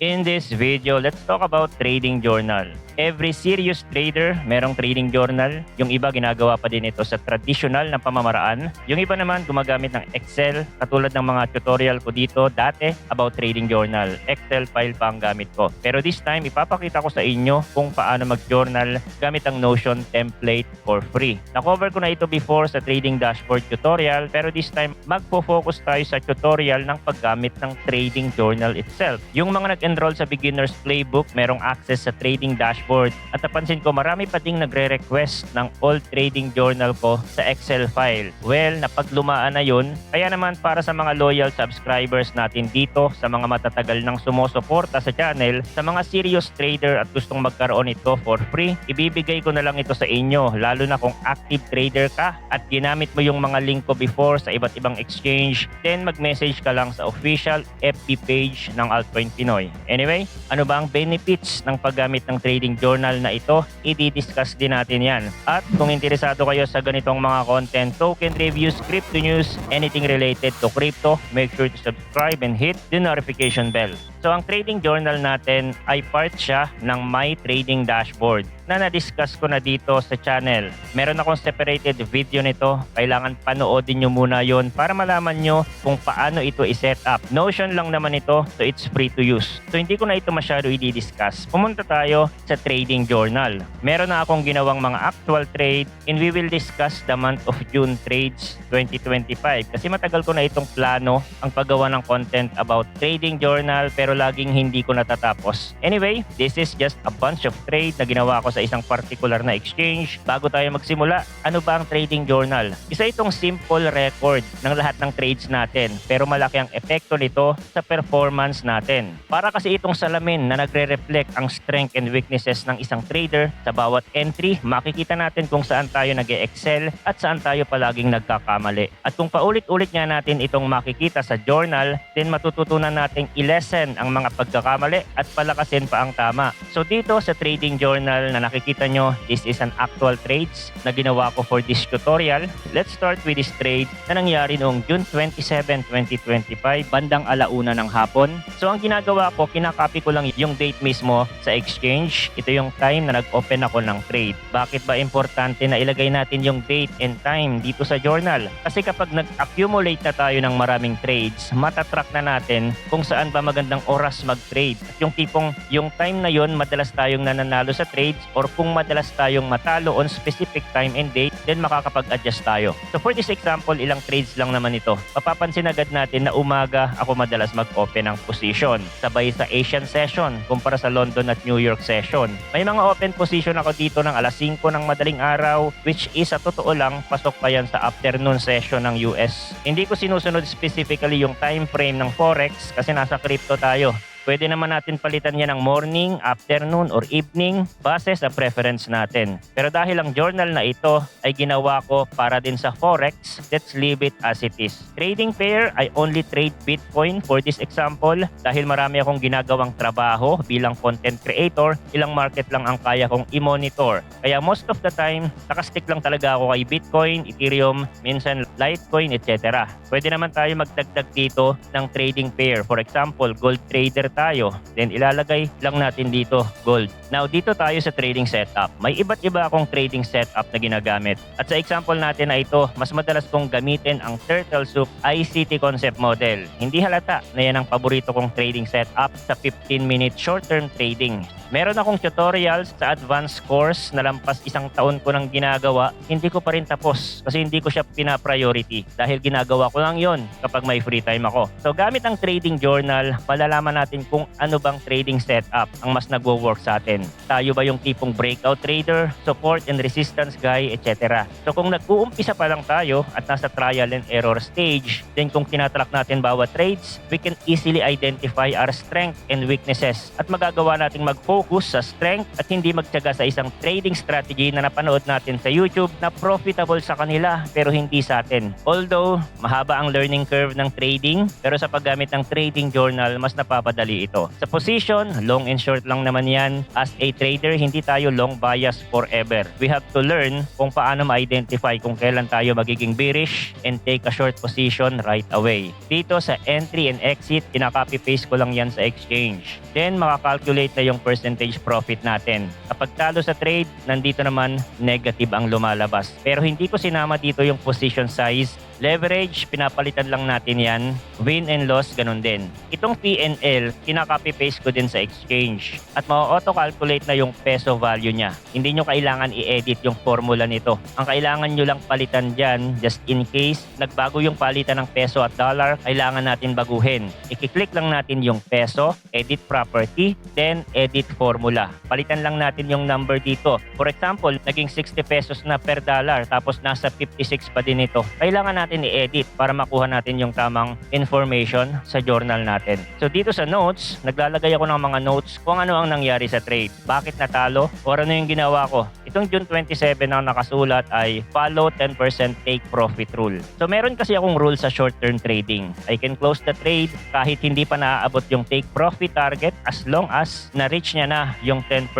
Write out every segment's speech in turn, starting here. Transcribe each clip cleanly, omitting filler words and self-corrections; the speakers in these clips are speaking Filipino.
In this video, let's talk about trading journal. Every serious trader merong trading journal. Yung iba ginagawa pa din ito sa traditional na pamamaraan. Yung iba naman gumagamit ng Excel, katulad ng mga tutorial ko dito dati about trading journal. Excel file pa ang gamit ko. Pero this time, ipapakita ko sa inyo kung paano mag-journal gamit ang Notion template for free. Na-cover ko na ito before sa trading dashboard tutorial, pero this time, magpo-focus tayo sa tutorial ng paggamit ng trading journal itself. Yung mga nag-enroll sa beginner's playbook, merong access sa trading dashboard. At napansin ko, marami pa ding nagre-request ng old trading journal ko sa Excel file. Well, napaglumaan na yun. Kaya naman para sa mga loyal subscribers natin dito, sa mga matatagal ng sumusuporta sa channel, sa mga serious trader at gustong magkaroon ito for free, ibibigay ko na lang ito sa inyo, lalo na kung active trader ka at ginamit mo yung mga link ko before sa iba't ibang exchange, then mag-message ka lang sa official FB page ng Altcoin Pinoy. Anyway, ano ba ang benefits ng paggamit ng trading journal na ito? I-discuss din natin yan. At kung interesado kayo sa ganitong mga content, token reviews, crypto news, anything related to crypto, make sure to subscribe and hit the notification bell. So ang trading journal natin ay part siya ng My Trading Dashboard na na-discuss ko na dito sa channel. Meron akong separated video nito. Kailangan panoodin nyo muna yon para malaman nyo kung paano ito i-set up. Notion lang naman ito, so it's free to use. So hindi ko na ito masyado i-discuss. Pumunta tayo sa trading journal. Meron na akong ginawang mga actual trade and we will discuss the month of June trades 2025. Kasi matagal ko na itong plano ang paggawa ng content about trading journal pero laging hindi ko natatapos. Anyway, this is just a bunch of trade na ginawa ko sa isang particular na exchange. Bago tayo magsimula, ano ba ang trading journal? Isa itong simple record ng lahat ng trades natin pero malaki ang epekto nito sa performance natin. Para kasi itong salamin na nagre-reflect ang strength and weaknesses ng isang trader. Sa bawat entry, makikita natin kung saan tayo nag-e-excel at saan tayo palaging nagkakamali. At kung paulit-ulit nga natin itong makikita sa journal, then matututunan nating i-lessen ang mga pagkakamali at palakasin pa ang tama. So dito sa trading journal na nakikita nyo, this is an actual trades na ginawa ko for this tutorial. Let's start with this trade na nangyari noong June 27, 2025, bandang alauna ng hapon. So ang ginagawa ko, kinakopy ko lang yung date mismo sa exchange. Ito yung time na nag-open ako ng trade. Bakit ba importante na ilagay natin yung date and time dito sa journal? Kasi kapag nag-accumulate na tayo ng maraming trades, matatrack na natin kung saan ba magandang oras mag-trade. At yung tipong yung time na yon madalas tayong nananalo sa trades or kung madalas tayong matalo on specific time and date, then makakapag-adjust tayo. So for this example, ilang trades lang naman ito. Mapapansin agad natin na umaga ako madalas mag-open ng position. Sabay sa Asian session kumpara sa London at New York session. May mga open position ako dito ng alas 5 ng madaling araw, which is sa totoo lang, pasok pa yan sa afternoon session ng US. Hindi ko sinusunod specifically yung time frame ng Forex kasi nasa crypto tayo. Pwede naman natin palitan yan ng morning, afternoon, or evening base sa preference natin. Pero dahil ang journal na ito ay ginawa ko para din sa Forex, let's leave it as it is. Trading pair, I only trade Bitcoin for this example dahil marami akong ginagawang trabaho bilang content creator, ilang market lang ang kaya kong i-monitor. Kaya most of the time, nakastick lang talaga ako kay Bitcoin, Ethereum, minsan Litecoin, etc. Pwede naman tayo magdagdag dito ng trading pair. For example, gold trader tayo, then ilalagay lang natin dito gold. Now dito tayo sa trading setup. May iba't iba akong trading setup na ginagamit. At sa example natin na ito, mas madalas kong gamitin ang Turtle Soup ICT concept model. Hindi halata na yan ang paborito kong trading setup sa 15-minute short-term trading. Meron akong tutorials sa advanced course na lampas isang taon ko nang ginagawa. Hindi ko pa rin tapos kasi hindi ko siya pina-priority dahil ginagawa ko lang yon kapag may free time ako. So gamit ang trading journal, malalaman natin kung ano bang trading setup ang mas nagwo-work sa atin. Tayo ba yung tipong breakout trader, support and resistance guy, etc. So kung nag-uumpisa pa lang tayo at nasa trial and error stage, then kung tinatrack natin bawat trades, we can easily identify our strength and weaknesses at magagawa nating mag-focus sa strength at hindi magtiyaga sa isang trading strategy na napanood natin sa YouTube na profitable sa kanila pero hindi sa atin. Although mahaba ang learning curve ng trading, pero sa paggamit ng trading journal, mas napapadali mali ito. Sa position, long and short lang naman yan. As a trader, hindi tayo long bias forever. We have to learn kung paano ma-identify kung kailan tayo magiging bearish and take a short position right away. Dito sa entry and exit, kinaka-copy-paste ko lang yan sa exchange. Then, makakalculate na yung percentage profit natin. Kapag talo sa trade, nandito naman negative ang lumalabas. Pero hindi ko sinama dito yung position size. Leverage, pinapalitan lang natin yan. Win and loss, ganun din. Itong PNL, kinaka-copy-paste ko din sa exchange. At ma-auto-calculate na yung peso value niya. Hindi nyo kailangan i-edit yung formula nito. Ang kailangan nyo lang palitan dyan, just in case nagbago yung palitan ng peso at dollar, kailangan natin baguhin. I-click lang natin yung peso, edit property, then edit formula. Palitan lang natin yung number dito. For example, naging 60 pesos na per dollar, tapos nasa 56 pa din ito. Kailangan natin i-edit para makuha natin yung tamang information sa journal natin. So dito sa notes, naglalagay ako ng mga notes kung ano ang nangyari sa trade. Bakit natalo? O ano yung ginawa ko? Itong June 27 ang nakasulat ay follow 10% take profit rule. So meron kasi akong rule sa short-term trading. I can close the trade kahit hindi pa naaabot yung take profit target as long as na-reach niya na yung 10%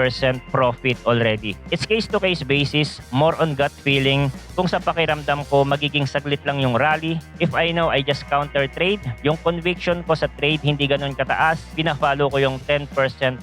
profit already. It's case-to-case basis, more on gut feeling. Kung sa pakiramdam ko, magiging saglit lang yung rally. If I know I just counter trade, yung conviction ko sa trade hindi ganun kataas, pina-follow ko yung 10%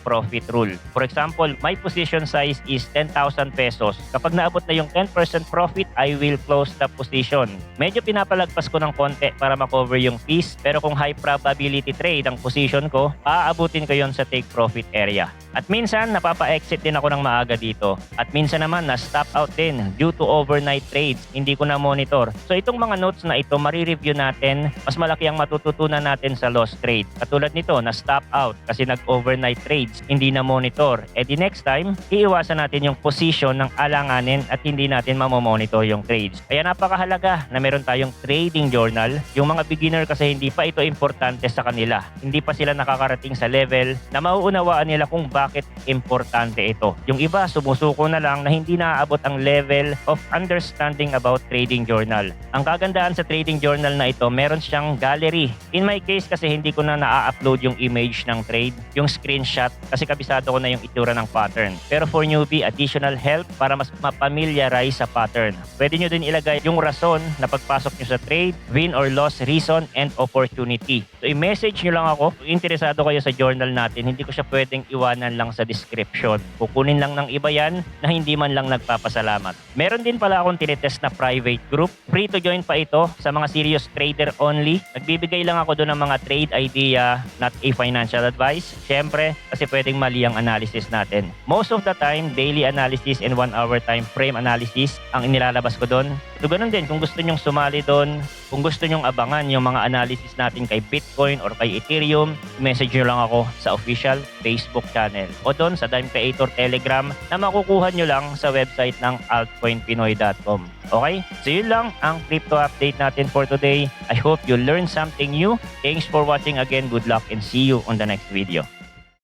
profit rule. For example, my position size is 10,000 pesos. Kapag naabot na yung 10% profit, I will close the position. Medyo pinapalagpas ko ng konti para makover yung fees, pero kung high probability trade ang position ko, aabutin ko yon sa take profit area. At minsan, napapa-exit din ako ng maaga dito. At minsan naman, na-stop out din due to overnight trades. Hindi ko na monitor. So itong mga notes na ito, marireview natin. Mas malaki ang matututunan natin sa loss trade. Katulad nito, na-stop out kasi nag-overnight trades. Hindi na monitor. E di next time, iiwasan natin yung position ng alanganin at hindi natin mamomonitor yung trades. Kaya napakahalaga na meron tayong trading journal. Yung mga beginner kasi hindi pa ito importante sa kanila. Hindi pa sila nakakarating sa level na mauunawaan nila kung bakit importante ito. Yung iba, sumusuko na lang na hindi naaabot ang level of understanding about trading journal. Ang kagandaan sa trading journal na ito, meron siyang gallery. In my case kasi hindi ko na na-upload yung image ng trade, yung screenshot, kasi kabisado ko na yung itsura ng pattern. Pero for newbie, additional help para mas mapamiliarize sa pattern. Pwede nyo din ilagay yung rason na pagpasok nyo sa trade, win or loss, reason, and opportunity. So i-message nyo lang ako kung interesado kayo sa journal natin. Hindi ko siya pwedeng iwanan lang sa description. Kukunin lang ng iba yan na hindi man lang nagpapasalamat. Meron din pala akong tinitest na private group. Free to join pa ito sa mga serious trader only. Nagbibigay lang ako doon ng mga trade idea, not a financial advice. Siyempre, kasi pwedeng mali ang analysis natin. Most of the time, daily analysis and 1 hour time frame analysis ang inilalabas ko doon. So ganun din, kung gusto nyong sumali doon, kung gusto nyong abangan yung mga analysis natin kay Bitcoin or kay Ethereum, message nyo lang ako sa official Facebook channel o doon sa Dime Creator Telegram na makukuha nyo lang sa website ng altcoinpinoy.com. Okay? So yun lang ang crypto update natin for today. I hope you learned something new. Thanks for watching again. Good luck and see you on the next video.